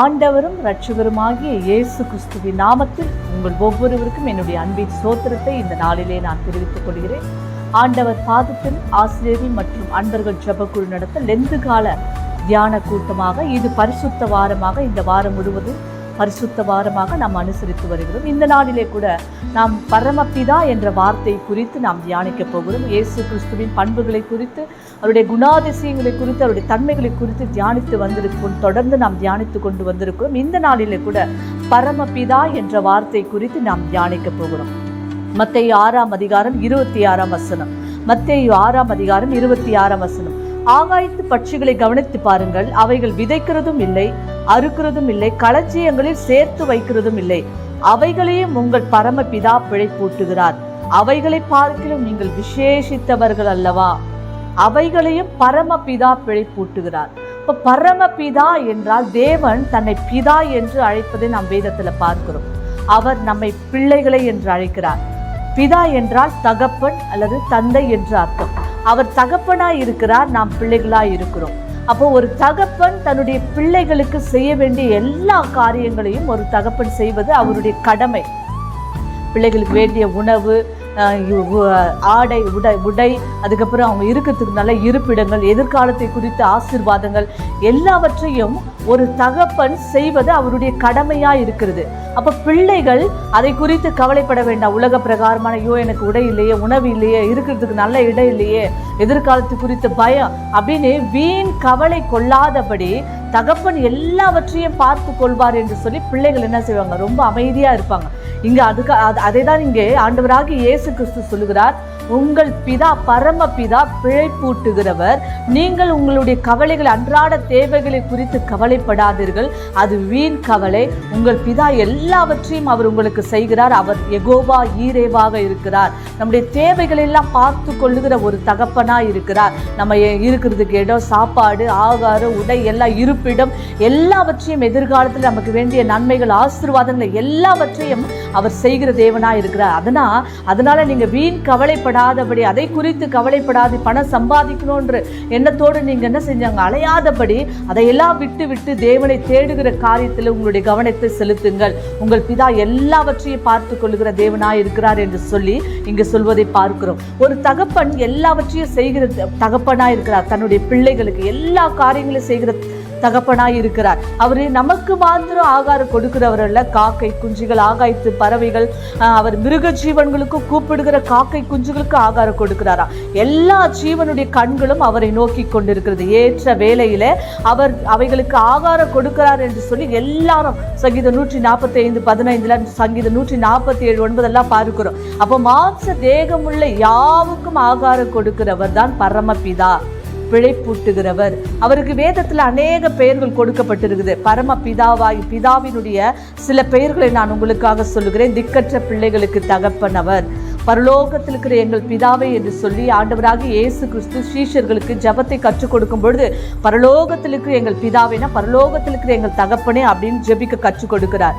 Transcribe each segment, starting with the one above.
ஆண்டவரும் இரட்சகருமாகிய இயேசு கிறிஸ்துவின் நாமத்தில் உங்கள் ஒவ்வொருவருக்கும் என்னுடைய அன்பின் ஸ்தோத்திரத்தை இந்த நாளிலே நான் தெரிவித்துக் கொள்கிறேன். ஆண்டவர் பாதத்தில் ஆசிரியர்கள் மற்றும் அன்பர்கள் ஜெபக்குழு நடத்த லெந்து கால தியான கூட்டமாக இது பரிசுத்த வாரமாக இந்த வாரம் முழுவதும் பரிசுத்த வாரமாக நாம் அனுசரித்து வருகிறோம். இந்த நாளிலே கூட நாம் பரமபிதா என்ற வார்த்தை குறித்து நாம் தியானிக்க போகிறோம். இயேசு கிறிஸ்துவின் பண்புகளை குறித்து, அவருடைய குணாதிசயங்களை குறித்து, அவருடைய தன்மைகளை குறித்து தியானித்து வந்திருக்கோம். தொடர்ந்து நாம் தியானித்து கொண்டு வந்திருக்கிறோம். இந்த நாளிலே கூட பரமபிதா என்ற வார்த்தை குறித்து நாம் தியானிக்க போகிறோம். மத்தேயு 6ஆம் அதிகாரம் 26ஆம் வசனம். மத்தேயு 6ஆம் அதிகாரம் 26ஆம் வசனம். ஆகாயத்து பட்சிகளை கவனித்து பாருங்கள், அவைகள் விதைக்கிறதும் இல்லை, அறுக்கிறதும் இல்லை, களஞ்சியங்களில் சேர்த்து வைக்கிறதும் இல்லை, அவைகளையும் உங்கள் பரமபிதா பிழைப்பூட்டுகிறார். அவைகளை பார்க்கிலும் நீங்கள் விசேஷித்தவர்கள் அல்லவா? அவைகளையும் பரமபிதா பிழைப்பூட்டுகிறார். இப்ப பரமபிதா என்றால் தேவன் தன்னை பிதா என்று அழைப்பதை நாம் வேதத்துல பார்க்கிறோம். அவர் நம்மை பிள்ளைகளை என்று அழைக்கிறார். பிதா என்றால் தகப்பன் அல்லது தந்தை என்று அர்த்தம். அவர் தகப்பனாய் இருக்கிறார், நாம் பிள்ளைகளாய் இருக்கிறோம். அப்போ ஒரு தகப்பன் தன்னுடைய பிள்ளைகளுக்கு செய்ய வேண்டிய எல்லா காரியங்களையும் ஒரு தகப்பன் செய்வது அவருடைய கடமை. பிள்ளைகளுக்கு வேண்டிய உணவு, ஆடை, உடை, அதுக்கப்புறம் அவங்க இருக்கிறதுக்கு நல்ல இருப்பிடங்கள், எதிர்காலத்தை குறித்த ஆசீர்வாதங்கள் எல்லாவற்றையும் ஒரு தகப்பன் செய்வது அவருடைய கடமையா இருக்கிறது. அப்ப பிள்ளைகள் அதை குறித்து கவலைப்பட வேண்டாம். உலக பிரகாரமான ஐயோ எனக்கு உடை இல்லையே, உணவு இல்லையே, இருக்கிறதுக்கு நல்ல இடம் இல்லையே, எதிர்காலத்து குறித்த பயம் அப்படின்னு வீண் கவலை கொள்ளாதபடி தகப்பன் எல்லாவற்றையும் பார்த்து கொள்வார் என்று சொல்லி பிள்ளைகள் என்ன செய்வாங்க? ரொம்ப அமைதியா இருப்பாங்க. இங்க அதை தான் இங்கே ஆண்டவராகிய இயேசு கிறிஸ்து சொல்லுகிறார், உங்கள் பிதா பரமபிதா பிழைப்பூட்டுகிறவர். நீங்கள் உங்களுடைய கவலைகள், அன்றாட தேவைகளை குறித்து கவலைப்படாதீர்கள், அது வீண் கவலை. உங்கள் பிதா எல்லாவற்றையும் அவர் உங்களுக்கு செய்கிறார். அவர் யெகோவா ஈரேவாக இருக்கிறார். நம்முடைய தேவைகளை எல்லாம் பார்த்து கொள்ளுகிற ஒரு தகப்பனா இருக்கிறார். நம்ம இருக்கிறதுக்கு இடம், சாப்பாடு, ஆகாரம், உடை, எல்லாம் இருப்பிடம் எல்லாவற்றையும் எதிர்காலத்தில் நமக்கு வேண்டிய நன்மைகள், ஆசீர்வாதங்கள் எல்லாவற்றையும் அவர் செய்கிற தேவனா இருக்கிறார். அதனால நீங்க வீண் கவலைப்படாதபடி, அதை குறித்து கவலைப்படாது, பணம் சம்பாதிக்கணும்ன்ற எண்ணத்தோடு நீங்க என்ன செஞ்சாங்க? அலையாதபடி அதையெல்லாம் விட்டு தேவனை தேடுகிற காரியத்தில் உங்களுடைய கவனத்தை செலுத்துங்கள். உங்கள் பிதா எல்லாவற்றையும் பார்த்து கொள்ளுகிற தேவனாய் இருக்கிறார் என்று சொல்லி இங்கு சொல்வதை பார்க்கிறோம். ஒரு தகப்பன் எல்லாவற்றையும் செய்கிற தகப்பனாய் இருக்கிறார். தன்னுடைய பிள்ளைகளுக்கு எல்லா காரியங்களையும் செய்கிற தகப்பனாய் இருக்கிறார். அவரு நமக்கு மாத்திரம் ஆகாரம் கொடுக்கிறவர் அல்ல. காக்கை குஞ்சுகள், ஆகாயத்து பறவைகள், அவர் மிருக ஜீவன்களுக்கு கூப்பிடுகிற காக்கை குஞ்சுகளுக்கு ஆகாரம் கொடுக்கிறாரா? எல்லா ஜீவனுடைய கண்களும் அவரை நோக்கி கொண்டிருக்கிறது. ஏற்ற வேளையில அவர் அவைகளுக்கு ஆகாரம் கொடுக்கிறார் என்று சொல்லி எல்லாரும் சங்கீதம் 145:15, சங்கீதம் 147:9 பார்க்கிறோம். அப்போ மாம்ச தேகமுள்ள யாவுக்கும் ஆகாரம் கொடுக்கிறவர் தான் பரமபிதா, பிழைப்பூட்டுகிறவர். அவருக்கு வேதத்தில் அநேக பெயர்கள் கொடுக்கப்பட்டிருக்குது. பரமபிதாவாய் பிதாவினுடைய சில பெயர்களை நான் உங்களுக்காக சொல்லுகிறேன். திக்கற்ற பிள்ளைகளுக்கு தகப்பன் அவர். பரலோகத்தில் இருக்கிற எங்கள் பிதாவை என்று சொல்லி ஆண்டவராக இயேசு கிறிஸ்து சீஷர்களுக்கு ஜெபத்தை கற்றுக் கொடுக்கும் பொழுது பரலோகத்தில் இருக்கிற எங்கள் பிதாவைனா பரலோகத்தில் இருக்கிற எங்கள் தகப்பனே அப்படின்னு ஜெபிக்க கற்றுக் கொடுக்கிறார்.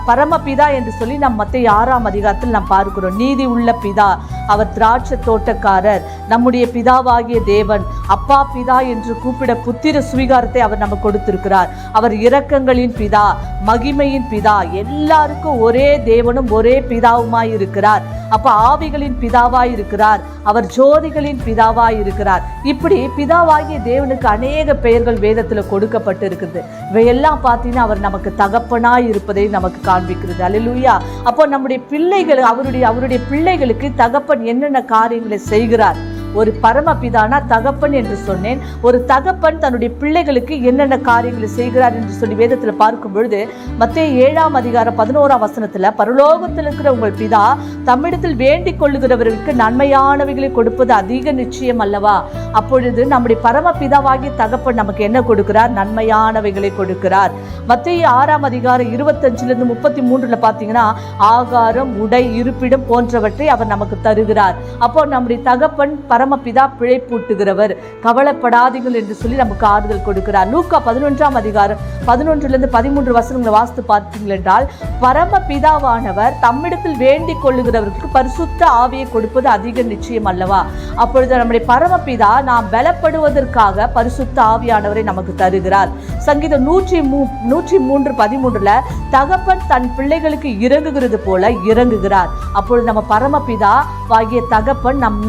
பரமபிதா என்று சொல்லி நாம் மத்தேயு 6ஆம் அதிகாரத்தில் நாம் பார்க்கிறோம். நீதி உள்ள பிதா, அவர் திராட்சை தோட்டக்காரர், நம்முடைய பிதாவாகிய தேவன். அப்பா பிதா என்று கூப்பிட புத்திர சுவிகாரத்தை அவர் நமக்கு கொடுத்திருக்கிறார். அவர் இரக்கங்களின் பிதா, மகிமையின் பிதா, எல்லாருக்கும் ஒரே தேவனும் ஒரே பிதாவுமாய் இருக்கிறார். அப்ப ஆவிகளின் பிதாவாய் இருக்கிறார். அவர் ஜோதிகளின் பிதாவாய் இருக்கிறார். இப்படி பிதாவாகிய தேவனுக்கு அநேக பெயர்கள் வேதத்துல கொடுக்கப்பட்டு இருக்குது. இவையெல்லாம் பார்த்தீங்கன்னா அவர் நமக்கு தகப்பனாய் இருப்பதை நமக்கு காண்பிக்கிறது. அல்லேலூயா. அப்போ நம்முடைய பிள்ளைகள், அவருடைய பிள்ளைகளுக்கு தகப்பன் என்னென்ன காரியங்களை செய்கிறார்? ஒரு பரமபிதானா தகப்பன் என்று சொன்னேன். ஒரு தகப்பன் தன்னுடைய பிள்ளைகளுக்கு என்னென்ன காரியங்களை செய்கிறார் என்று சொல்லி வேதத்தில் பார்க்கும் பொழுது மத்தேயு 7ஆம் அதிகாரம் 11ஆம் வசனத்துல, பரலோகத்தில் இருக்கிற உங்கள் பிதா தம்மிடத்தில் வேண்டிக் கொள்ளுகிறவர்களுக்கு நன்மையானவைகளை கொடுப்பது அதிக நிச்சயம் அல்லவா? அப்பொழுது நம்முடைய பரமபிதாவாகிய தகப்பன் நமக்கு என்ன கொடுக்கிறார்? நன்மையானவைகளை கொடுக்கிறார். மத்தேயு 6ஆம் அதிகாரம் 25-33 பார்த்தீங்கன்னா ஆகாரம், உடை, இருப்பிடம் போன்றவற்றை அவர் நமக்கு தருகிறார். அப்போ நம்முடைய தகப்பன் பரமபிதா பிழைப்பூட்டுகிறவர், கவலைப்படாதீர்கள் என்று சொல்லி நமக்கு ஆறுதல் கொடுக்கிறார். லூக்கா 11ஆம் அதிகாரம் 11-13 வசனங்களை வாசித்து பார்த்தீர்கள் என்றால், பரமபிதாவானவர் தம்மிடத்தில் வேண்டிக் கொள்ளுகிறவருக்கு பரிசுத்த ஆவியை கொடுப்பது அதிக நிச்சயம் அல்லவா? அப்பொழுது நம்முடைய பரமபிதா நாம் பலப்படுவதற்காக பரிசுத்த ஆவியானவரை நமக்கு தருகிறார். சங்கீதம் 103:13 தகப்பன் தன் பிள்ளைகளுக்கு இறங்குகிறது போல இறங்குகிறார். அப்பொழுது நம்ம பரமபிதா ஆகிய தகப்பன் நம்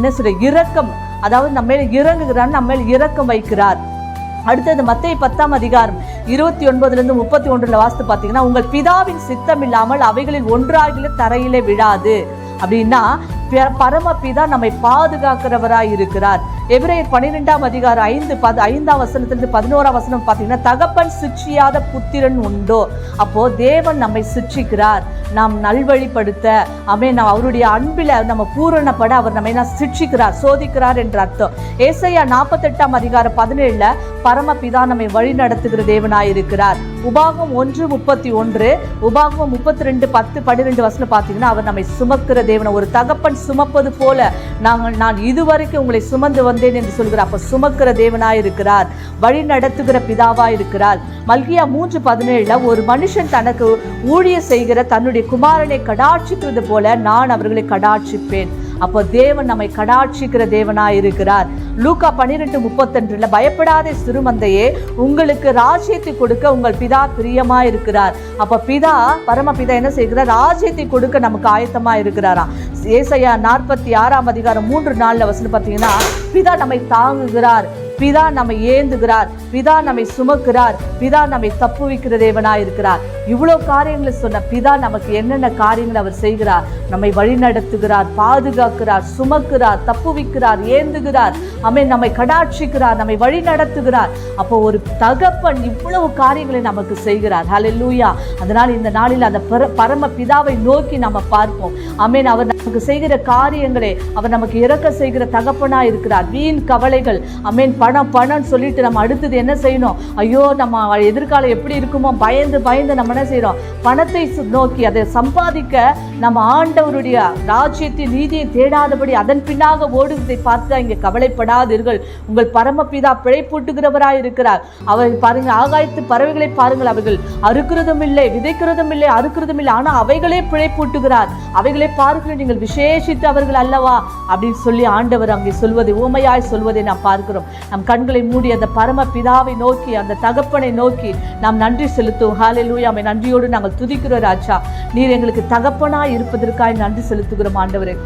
இரக்கம், அதாவது நம்ம மேல இறங்குகிறார், நம்ம மேல் இரக்கம் வைக்கிறார். அடுத்தது மத்தேயு 10ஆம் அதிகாரம் 29-31 வாசித்து பார்த்தீங்கன்னா, உங்கள் பிதாவின் சித்தம் இல்லாமல் அவைகளில் ஒன்றாகில தரையிலே விழாது. அப்படின்னா பரமபிதா நம்மை பாதுகாக்கிறவராய் இருக்கிறார். எபிரேயர் 12ஆம் அதிகாரம் 5-5 வசனத்திலிருந்து 11 வசனம் பார்த்தீங்கன்னா, தகப்பன் சிட்சியாத புத்திரன் உண்டோ? அப்போ தேவன் நம்மை சிட்சிக்கிறார், நாம் நல்வழிப்படுத்த, அவருடைய அன்பில நம்ம பூரணப்பட அவர் நம்மை சிட்சிக்கிறார், சோதிக்கிறார் என்ற அர்த்தம். ஏசாயா 48ஆம் அதிகாரம் 17 பரமபிதா நம்மை வழி நடத்துகிற தேவனாய் இருக்கிறார். உபாகமம் 1:31, உபாகமம் 32:10-12 வசனம் பார்த்தீங்கன்னா, அவர் நம்மை சுமக்கிற தேவன், ஒரு தகப்பன் சுமப்பது போல நான் இதுவரைக்கும் உங்களை சுமந்து வந்தேன் என்று சொல்கிறார். அப்ப சுமக்கிற தேவனாய் இருக்கிறார், வழி நடத்துகிற பிதாவாய் இருக்கிறார். மல்கியா 3:17 ஒரு மனுஷன் தனக்கு ஊழிய செய்கிற தன்னுடைய குமாரனை கடாட்சிக்கிறது போல நான் அவர்களை கடாட்சிப்பேன். அப்போ தேவன் நம்மை கடாட்சிக்கிற தேவனாய் இருக்கிறார். லூக்கா 12:32 பயப்படாதே சிறுமந்தையே, உங்களுக்கு ராஜ்யத்தை கொடுக்க உங்கள் பிதா பிரியமா இருக்கிறார். அப்ப பரமபிதா என்ன செய்கிறார்? ராஜ்யத்தை கொடுக்க நமக்கு ஆயத்தமா இருக்கிறாராம். ஏசாயா 46ஆம் அதிகாரம் 3-4 வசனம் பார்த்தீங்கன்னா, பிதா நம்மை தாங்குகிறார், பிதா நம்மை ஏந்துகிறார், பிதா நம்மை சுமக்கிறார், பிதா நம்மை தப்புவிக்கிற தேவனாய் இருக்கிறார். இவ்வளவு காரியங்களை சொன்ன பிதா நமக்கு என்னென்ன காரியங்களை அவர் செய்கிறார்? நம்மை வழி நடத்துகிறார், பாதுகாக்கிறார், சுமக்கிறார், தப்புவிக்கிறார், ஏந்துகிறார், நம்மை கடாட்சிக்கிறார், நம்மை வழி நடத்துகிறார். அப்போ ஒரு தகப்பன் இவ்வளவு காரியங்களை நமக்கு செய்கிறார். ஹல்லேலூயா. அதனால் இந்த நாளில் அந்த பரம பிதாவை நோக்கி நம்ம பார்ப்போம். அவர் நமக்கு செய்கிற காரியங்களை, அவர் நமக்கு இறக்க செய்கிற தகப்பனா இருக்கிறார். வீண் கவலைகள், பணம் சொல்லிட்டு நம்ம அடுத்தது என்ன செய்யணும், ஐயோ நம்ம எதிர்காலம் எப்படி இருக்குமோ பயந்து நம்ம என்ன செய்யறோம், பணத்தை நோக்கி அதை சம்பாதிக்க நம்ம ஆண்டவருடைய ராஜ்யத்தின் நீதியை தேடாதபடி அதன் பின்னாக ஓடுவதை பார்த்து இங்கே கவலைப்படாதீர்கள், உங்கள் பரமபிதா பிழைப்பூட்டுகிறவராய் இருக்கிறார். அவர் பாருங்க, ஆகாயத்து பறவைகளை பாருங்கள், அவர்கள் அறுக்கிறதும் இல்லை, விதைக்கிறதும் இல்லை, அறுக்கிறதும் இல்லை, ஆனா அவைகளே பிழைப்பூட்டுகிறார், அவைகளை பார்க்கிற நீங்கள் விசேஷித்து அவர்கள் அல்லவா அப்படின்னு சொல்லி ஆண்டவர் அங்கே சொல்வதை, ஊமையாய் சொல்வதை நாம் பார்க்கிறோம். நம் கண்களை மூடி அந்த பரம பிதாவை நோக்கி, அந்த தகப்பனை நோக்கி நாம் நன்றி செலுத்துவோம். ஹல்லேலூயா. நன்றியோடு நாங்கள் துதிக்கிறோம் ராஜா. நீர் எங்களுக்கு தகப்பனாய் இருப்பதற்காக நன்றி செலுத்துகிறோம் ஆண்டவரே.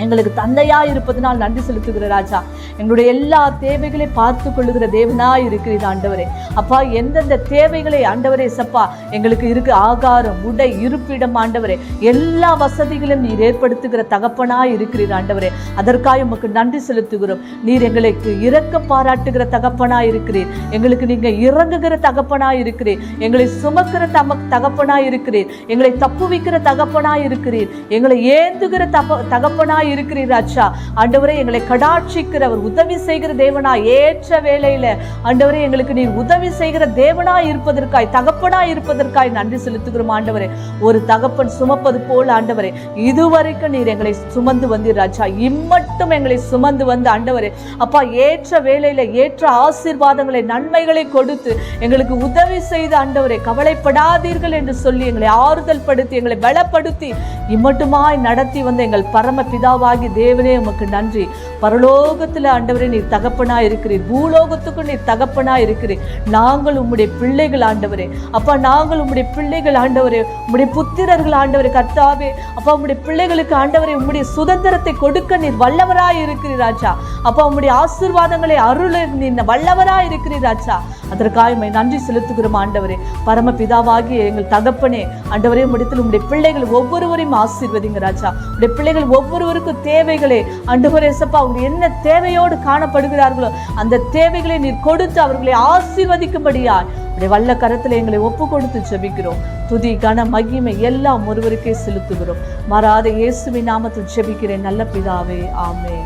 எங்களுக்கு தந்தையா இருப்பதனால் நன்றி செலுத்துகிற ராஜா. எங்களுடைய எல்லா தேவைகளை பார்த்து கொள்ளுகிற தேவனாய் இருக்கிறீர் ஆண்டவரே. அப்பா, எந்தெந்த தேவைகளை ஆண்டவரே சப்பா எங்களுக்கு இருக்கு, ஆகாரம், உடை, இருப்பிடம் ஆண்டவரே, எல்லா வசதிகளும் நீர் ஏற்படுத்துகிற தகப்பனாய் இருக்கிறீர் ஆண்டவரே. அதற்காக உமக்கு நன்றி செலுத்துகிறோம். நீர் எங்களுக்கு இரக்க பாராட்டுகிற தகப்பனாய் இருக்கிறீர், எங்களுக்கு நீங்க இறங்குகிற தகப்பனாய் இருக்கிறீர், எங்களை சுமக்கிற தகப்பனாய் இருக்கிறீர், எங்களை தப்புவிக்கிற தகப்பனாய் இருக்கிறீர், எங்களை ஏந்துகிற தகப்பனாய் இருக்கிறீர் ராஜா. ஆண்டவரே, எங்களை கடாட்சிக்கிறவர், உதவி செய்கிற தேவனாய், ஏற்ற வேளையில ஆண்டவரே எங்களுக்கு நீர் உதவி செய்கிற தேவனாய் இருப்பதற்காய், தகப்பனாய் இருப்பதற்காய் நன்றி செலுத்துகிறோம் ஆண்டவரே. ஒரு தகப்பன் சுமப்பது போல ஆண்டவரே இதுவரைக்கும் நீர் எங்களை சுமந்து வந்தீர் ராஜா. இம்மட்டும் எங்களை சுமந்து வந்து ஆண்டவரே அப்பா, ஏற்ற வேளையில ஏற்ற ஆசீர்வாதங்களை, நன்மைகளை கொடுத்து எங்களுக்கு உதவி செய்து ஆண்டவரே, கவலைப்படாதீர்கள் என்று சொல்லி எங்களை ஆறுதல் படுத்தி, எங்களை பலப்படுத்தி இம்மட்டுமாய் நடத்தி வந்த எங்கள் பரம பிதாவாகி தேவனே உமக்கு நன்றி. பரலோகத்தில் ஆண்டவரே நீர் தகப்பனா இருக்கிறீர், பூலோகத்துக்கும் நீர் தகப்பனா இருக்கிறீர். நாங்கள் உம்முடைய பிள்ளைகள் ஆண்டவரே. அப்பா, நாங்கள் உம்முடைய பிள்ளைகள் ஆண்டவரே, உம்முடைய புத்திரர்கள் ஆண்டவரே. கர்த்தாவே அப்பா, உம்முடைய பிள்ளைகளுக்கு ஆண்டவரே உம்முடைய சுதந்திரத்தை கொடுக்க நீர் வல்லவராய் இருக்கிறீர் ராஜா. அப்பா, உம்முடைய ஆசீர்வாதங்களை அருள நீர் வல்லவராய் இருக்கிறீர் ராஜா. அதற்காக நன்றி செலுத்துகிறோம் ஆண்டவரே. பரம பிதாவாகி எங்கள் தகப்பனே ஆண்டவரே, உம்முடைய பிள்ளைகள் ஒவ்வொருவரையும் ஆசீர்வதிங்க ராஜா. உடைய பிள்ளைகள் ஒவ்வொருவருக்கும் தேவைகளே ஆண்டவரே சப்பா, அவங்க என்ன தேவையோடு காணப்படுகிறார்களோ அந்த தேவைகளை நீர் கொடுத்து அவர்களை ஆசீர்வதிக்கும்படியா உடைய வல்ல கரத்தில் எங்களை ஒப்பு கொடுத்து ஜெபிக்கிறோம். துதி, கன, மகிமை எல்லாம் ஒருவருக்கே செலுத்துகிறோம். மாறாத இயேசுவின் நாமத்தில் ஜெபிக்கிறேன் நல்ல பிதாவே, ஆமென்.